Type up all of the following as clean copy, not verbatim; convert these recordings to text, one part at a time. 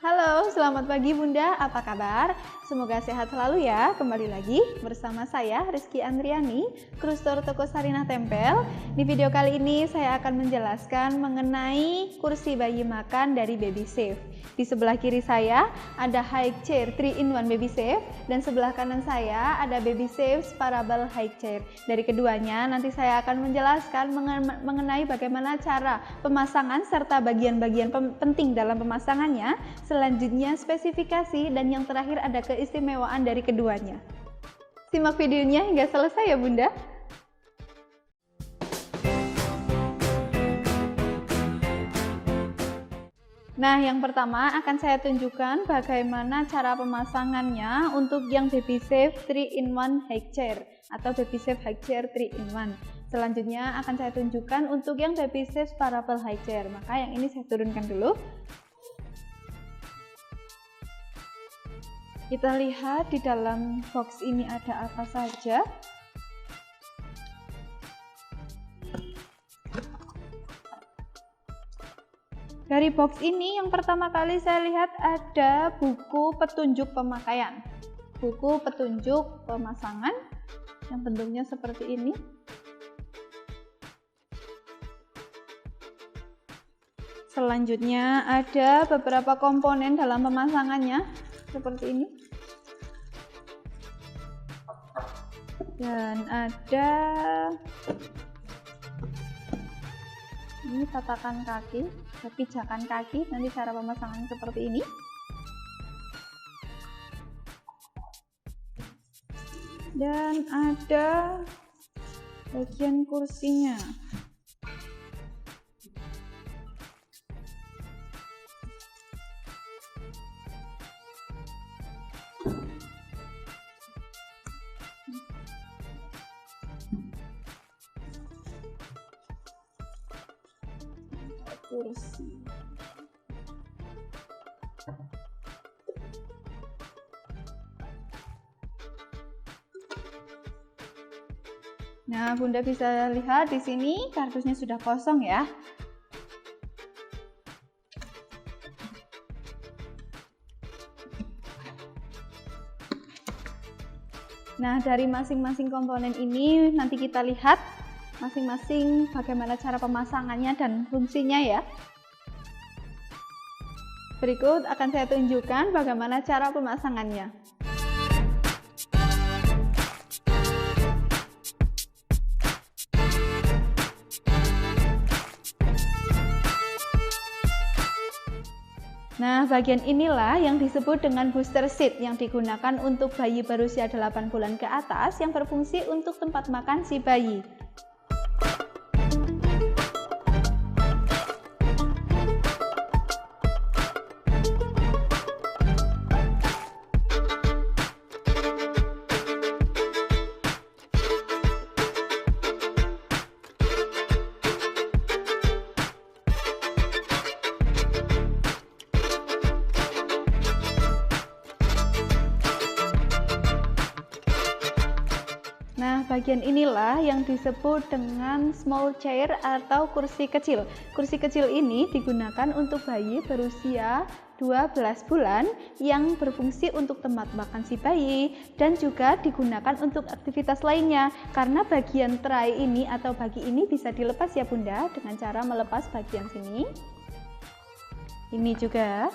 Halo, selamat pagi Bunda, apa kabar? Semoga sehat selalu ya. Kembali lagi bersama saya Rizky Andriani, kru store toko Sarinah Tempel. Di video kali ini saya akan menjelaskan mengenai kursi bayi makan dari Baby Safe. Di sebelah kiri saya ada high chair 3-in-1 Baby Safe dan sebelah kanan saya ada Baby Safe Sparable High Chair. Dari keduanya nanti saya akan menjelaskan mengenai bagaimana cara pemasangan serta bagian-bagian penting dalam pemasangannya. Selanjutnya spesifikasi dan yang terakhir ada keistimewaan dari keduanya. Simak videonya hingga selesai ya Bunda. Nah, yang pertama akan saya tunjukkan bagaimana cara pemasangannya untuk yang Baby Safe 3-in-1 High Chair atau Baby Safe High Chair 3-in-1. Selanjutnya akan saya tunjukkan untuk yang Baby Safe Sparable High Chair. Maka yang ini saya turunkan dulu. Kita lihat di dalam box ini ada apa saja. Dari box ini yang pertama kali saya lihat ada buku petunjuk pemakaian. Buku petunjuk pemasangan yang bentuknya seperti ini. Selanjutnya ada beberapa komponen dalam pemasangannya seperti ini. Dan ada ini tatakan kaki, pijakan kaki, nanti cara pemasangan seperti ini. Dan ada bagian kursinya. Kursi. Nah, Bunda bisa lihat di sini kardusnya sudah kosong ya. Nah, dari masing-masing komponen ini nanti kita lihat masing-masing bagaimana cara pemasangannya dan fungsinya ya. Berikut akan saya tunjukkan bagaimana cara pemasangannya. Nah, bagian inilah yang disebut dengan booster seat yang digunakan untuk bayi berusia 8 bulan ke atas yang berfungsi untuk tempat makan si bayi. Nah, bagian inilah yang disebut dengan small chair atau kursi kecil. Kursi kecil ini digunakan untuk bayi berusia 12 bulan yang berfungsi untuk tempat makan si bayi dan juga digunakan untuk aktivitas lainnya. Karena bagian tray ini atau bagi ini bisa dilepas ya Bunda dengan cara melepas bagian sini. Ini juga.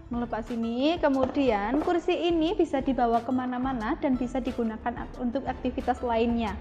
Melepas ini, kemudian kursi ini bisa dibawa kemana-mana dan bisa digunakan untuk aktivitas lainnya.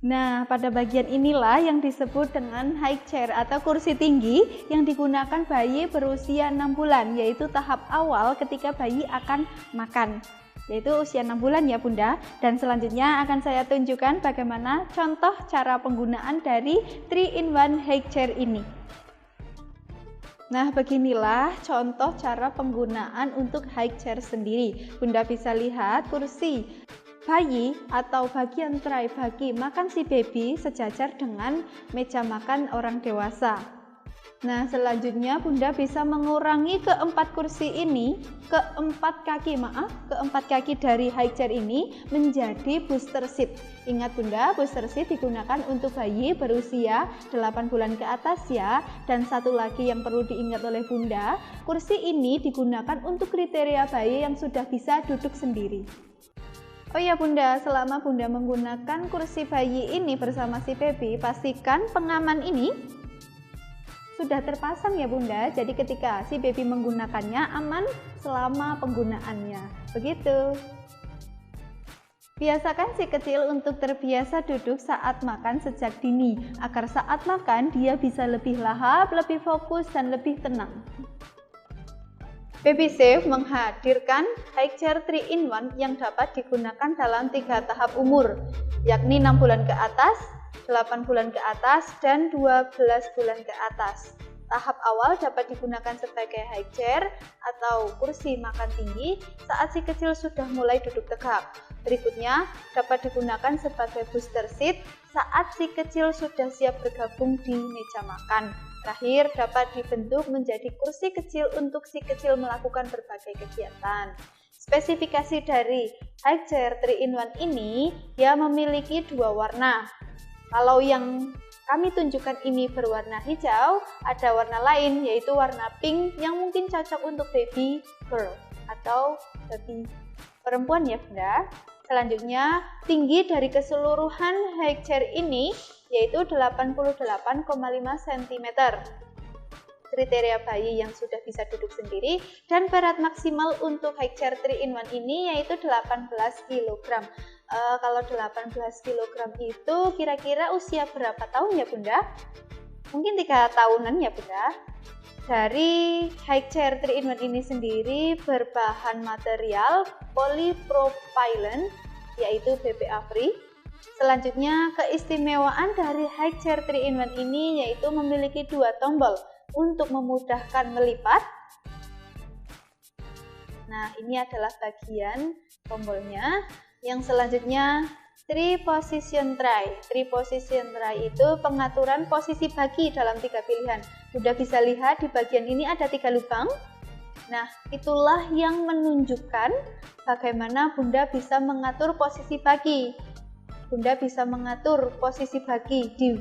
Nah, pada bagian inilah yang disebut dengan high chair atau kursi tinggi yang digunakan bayi berusia 6 bulan, yaitu tahap awal ketika bayi akan makan. yaitu usia 6 bulan ya Bunda. Dan selanjutnya akan saya tunjukkan bagaimana contoh cara penggunaan dari 3-in-1 high chair ini. Nah, beginilah contoh cara penggunaan untuk high chair sendiri. Bunda bisa lihat kursi bayi atau bagian tray bagi makan si baby sejajar dengan meja makan orang dewasa. Nah, selanjutnya Bunda bisa mengurangi keempat kaki dari high chair ini menjadi booster seat. Ingat Bunda, booster seat digunakan untuk bayi berusia 8 bulan ke atas ya. Dan satu lagi yang perlu diingat oleh Bunda, kursi ini digunakan untuk kriteria bayi yang sudah bisa duduk sendiri. Oh iya Bunda, selama Bunda menggunakan kursi bayi ini bersama si baby, pastikan pengaman ini sudah terpasang ya Bunda, jadi ketika si baby menggunakannya aman selama penggunaannya. Begitu. Biasakan si kecil untuk terbiasa duduk saat makan sejak dini, agar saat makan dia bisa lebih lahap, lebih fokus, dan lebih tenang. Baby Safe menghadirkan high chair 3-in-1 yang dapat digunakan dalam 3 tahap umur, yakni 6 bulan ke atas, 8 bulan ke atas, dan 12 bulan ke atas. Tahap awal dapat digunakan sebagai high chair atau kursi makan tinggi saat si kecil sudah mulai duduk tegak. Berikutnya dapat digunakan sebagai booster seat saat si kecil sudah siap bergabung di meja makan. Terakhir dapat dibentuk menjadi kursi kecil untuk si kecil melakukan berbagai kegiatan. Spesifikasi dari high chair 3-in-1 ini dia memiliki 2 warna. Kalau yang kami tunjukkan ini berwarna hijau, ada warna lain yaitu warna pink yang mungkin cocok untuk baby girl atau baby perempuan ya Bunda. Selanjutnya, tinggi dari keseluruhan high chair ini yaitu 88,5 cm. Kriteria bayi yang sudah bisa duduk sendiri, dan berat maksimal untuk high chair 3-in-1 ini yaitu 18 kg. Kalau 18 kg itu kira-kira usia berapa tahun ya Bunda? Mungkin 3 tahunan ya Bunda. Dari high chair 3-in-1 ini sendiri berbahan material polypropylene yaitu BPA free. Selanjutnya, keistimewaan dari high chair 3-in-1 ini yaitu memiliki 2 tombol untuk memudahkan melipat. Nah, ini adalah bagian tombolnya. Yang selanjutnya, 3 position tray. 3 position tray itu pengaturan posisi bagi dalam 3 pilihan. Sudah bisa lihat di bagian ini ada 3 lubang. Nah, itulah yang menunjukkan bagaimana Bunda bisa mengatur posisi bagi. Bunda bisa mengatur posisi bagi di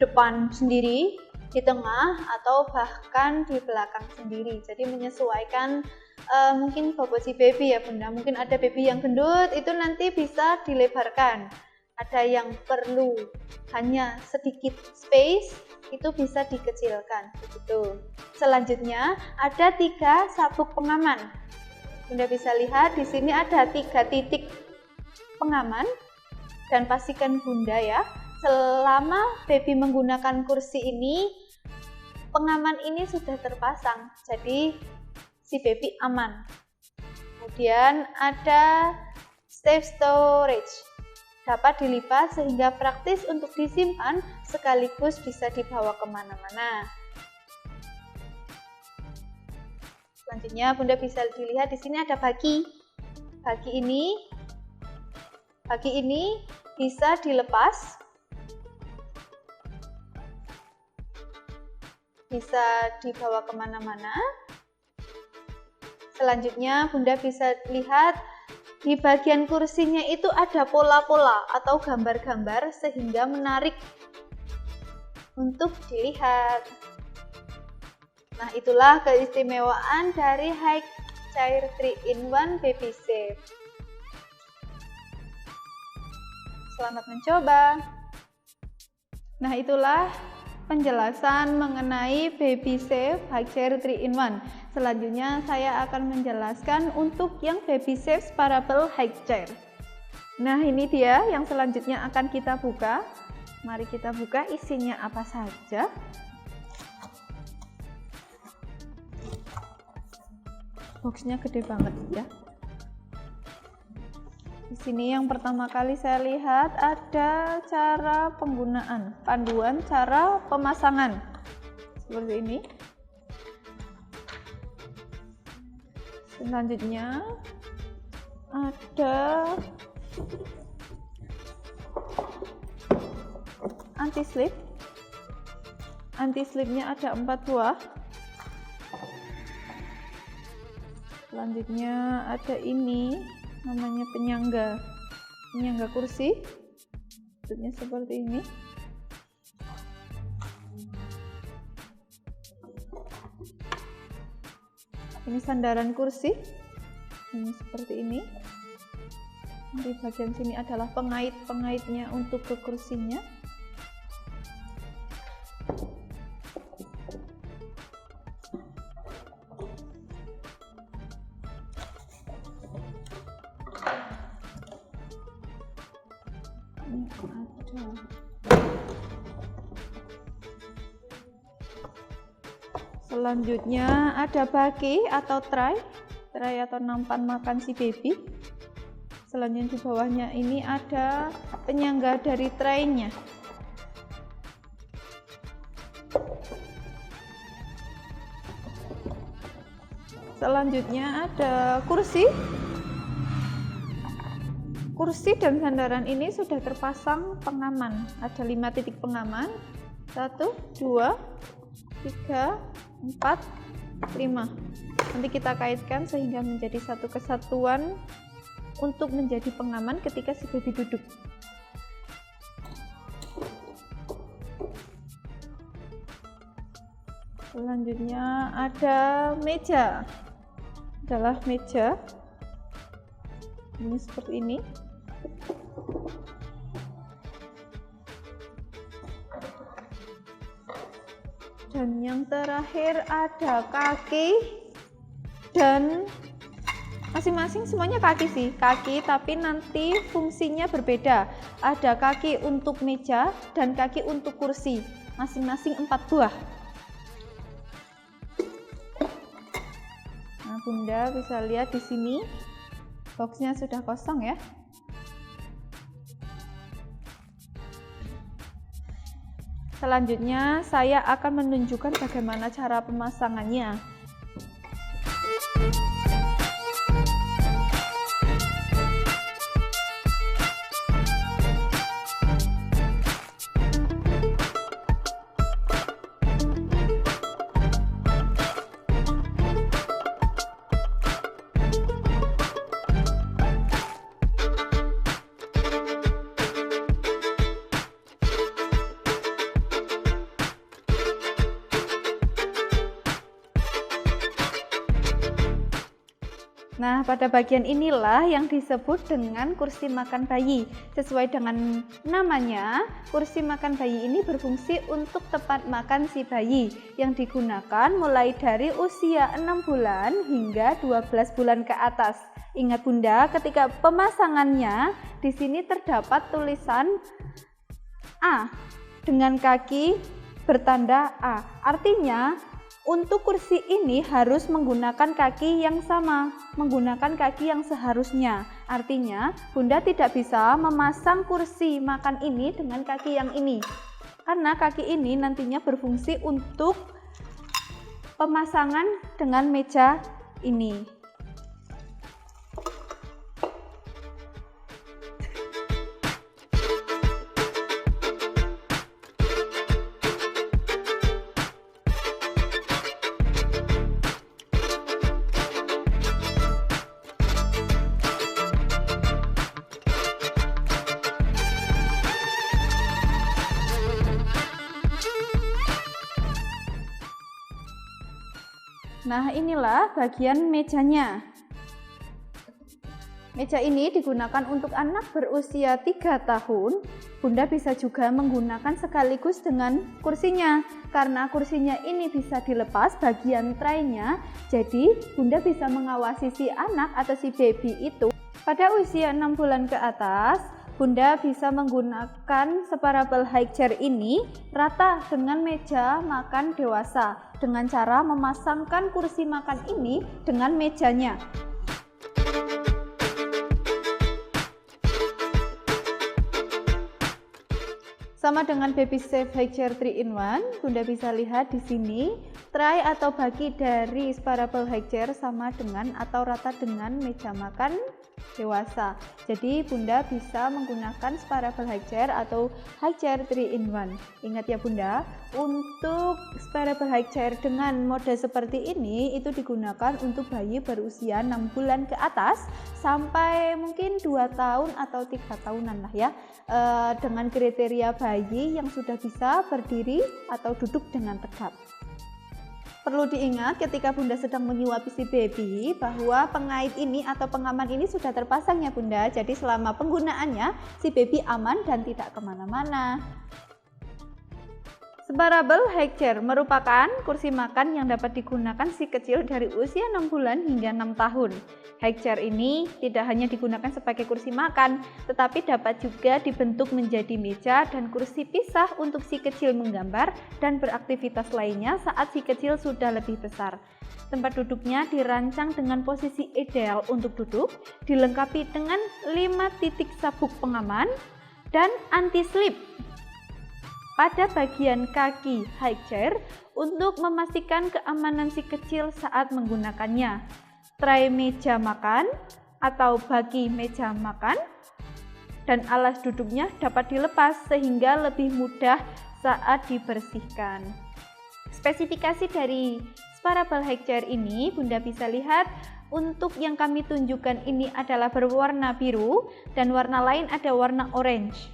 depan sendiri, di tengah, atau bahkan di belakang sendiri. Jadi menyesuaikan mungkin bobot si baby ya Bunda. Mungkin ada baby yang gendut, itu nanti bisa dilebarkan. Ada yang perlu hanya sedikit space, itu bisa dikecilkan begitu. Selanjutnya ada 3 sabuk pengaman. Bunda bisa lihat di sini ada 3 titik pengaman, dan pastikan Bunda ya, selama baby menggunakan kursi ini, pengaman ini sudah terpasang, jadi si baby aman. Kemudian ada safe storage, dapat dilipat sehingga praktis untuk disimpan sekaligus bisa dibawa kemana-mana. Selanjutnya Bunda bisa dilihat di sini ada bagi. Bagi ini bisa dilepas, bisa dibawa kemana-mana. Selanjutnya Bunda bisa lihat di bagian kursinya itu ada pola-pola atau gambar-gambar sehingga menarik untuk dilihat. Nah, itulah keistimewaan dari high chair 3-in-1 Baby Safe. Selamat mencoba. Nah, itulah penjelasan mengenai Baby Safe high chair 3-in-1. Selanjutnya saya akan menjelaskan untuk yang Baby Safe Sparable high chair. Nah, ini dia yang selanjutnya akan kita buka. Mari kita buka isinya apa saja. Boxnya gede banget ya. Di sini yang pertama kali saya lihat ada cara penggunaan, panduan cara pemasangan. Seperti ini. Selanjutnya ada anti-slip. Anti-slipnya ada 4 buah. Selanjutnya ada ini namanya penyangga kursi, bentuknya seperti ini. Ini sandaran kursi, ini seperti ini. Di bagian sini adalah pengait-pengaitnya untuk ke kursinya. Selanjutnya ada baki atau tray atau nampan makan si baby. Selanjutnya di bawahnya ini ada penyangga dari traynya. Selanjutnya ada kursi. Kursi dan sandaran ini sudah terpasang pengaman. Ada 5 titik pengaman. 1, 2, 3, 4, 5. Nanti kita kaitkan sehingga menjadi satu kesatuan untuk menjadi pengaman ketika si baby duduk. Selanjutnya ada meja. Adalah meja. Ini seperti ini. Dan yang terakhir ada kaki, dan masing-masing semuanya kaki sih, kaki, tapi nanti fungsinya berbeda. Ada kaki untuk meja dan kaki untuk kursi, masing-masing 4 buah. Nah, Bunda bisa lihat di sini boxnya sudah kosong ya. Selanjutnya saya akan menunjukkan bagaimana cara pemasangannya. Nah, pada bagian inilah yang disebut dengan kursi makan bayi. Sesuai dengan namanya, kursi makan bayi ini berfungsi untuk tempat makan si bayi yang digunakan mulai dari usia 6 bulan hingga 12 bulan ke atas. Ingat Bunda, ketika pemasangannya di sini terdapat tulisan A dengan kaki bertanda A. Artinya untuk kursi ini harus menggunakan kaki yang sama, menggunakan kaki yang seharusnya. Artinya, Bunda tidak bisa memasang kursi makan ini dengan kaki yang ini. Karena kaki ini nantinya berfungsi untuk pemasangan dengan meja ini. Nah, inilah bagian mejanya. Meja ini digunakan untuk anak berusia 3 tahun. Bunda bisa juga menggunakan sekaligus dengan kursinya. Karena kursinya ini bisa dilepas bagian traynya, jadi Bunda bisa mengawasi si anak atau si baby itu. Pada usia 6 bulan ke atas, Bunda bisa menggunakan separable high chair ini rata dengan meja makan dewasa dengan cara memasangkan kursi makan ini dengan mejanya. Sama dengan Baby Safe High Chair 3-in-1, Bunda bisa lihat di sini, tray atau baki dari Sparable High Chair sama dengan atau rata dengan meja makan dewasa. Jadi Bunda bisa menggunakan Sparable High Chair atau High Chair 3-in-1. Ingat ya Bunda, untuk Sparable High Chair dengan mode seperti ini itu digunakan untuk bayi berusia 6 bulan ke atas sampai mungkin 2 tahun atau 3 tahunan lah ya, dengan kriteria bayi yang sudah bisa berdiri atau duduk dengan tegap. Perlu diingat ketika Bunda sedang menyuapi si baby bahwa pengait ini atau pengaman ini sudah terpasang ya Bunda. Jadi selama penggunaannya si baby aman dan tidak kemana-mana. Sparable High Chair merupakan kursi makan yang dapat digunakan si kecil dari usia 6 bulan hingga 6 tahun. High Chair ini tidak hanya digunakan sebagai kursi makan, tetapi dapat juga dibentuk menjadi meja dan kursi pisah untuk si kecil menggambar dan beraktivitas lainnya saat si kecil sudah lebih besar. Tempat duduknya dirancang dengan posisi ideal untuk duduk, dilengkapi dengan 5 titik sabuk pengaman dan anti-slip pada bagian kaki high chair untuk memastikan keamanan si kecil saat menggunakannya. Tray meja makan atau bagi meja makan dan alas duduknya dapat dilepas sehingga lebih mudah saat dibersihkan. Spesifikasi dari Sparable High Chair ini Bunda bisa lihat, untuk yang kami tunjukkan ini adalah berwarna biru dan warna lain ada warna orange.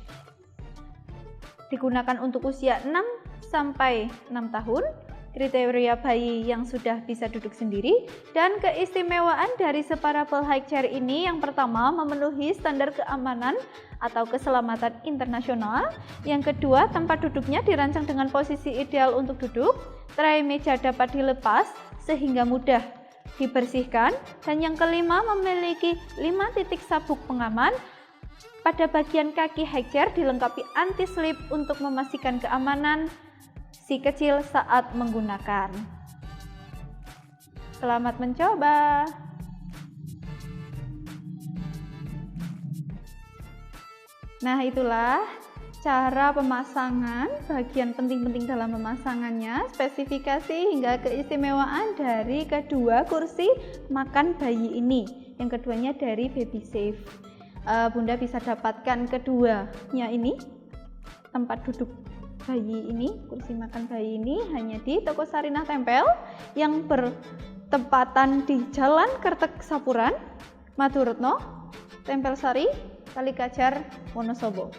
Digunakan untuk usia 6 sampai 6 tahun, kriteria bayi yang sudah bisa duduk sendiri, dan keistimewaan dari Sparable High Chair ini yang pertama memenuhi standar keamanan atau keselamatan internasional. Yang kedua, tempat duduknya dirancang dengan posisi ideal untuk duduk, tray meja dapat dilepas sehingga mudah dibersihkan, dan yang kelima memiliki 5 titik sabuk pengaman. Pada bagian kaki high chair dilengkapi anti-slip untuk memastikan keamanan si kecil saat menggunakan. Selamat mencoba! Nah, itulah cara pemasangan, bagian penting-penting dalam pemasangannya, spesifikasi hingga keistimewaan dari kedua kursi makan bayi ini. Yang keduanya dari Baby Safe. Bunda bisa dapatkan keduanya ini, tempat duduk bayi ini, kursi makan bayi ini hanya di toko Sarinah Tempel yang bertempatan di Jalan Kertek Sapuran, Madurutno, Tempel Sari, Kalikajar, Wonosobo.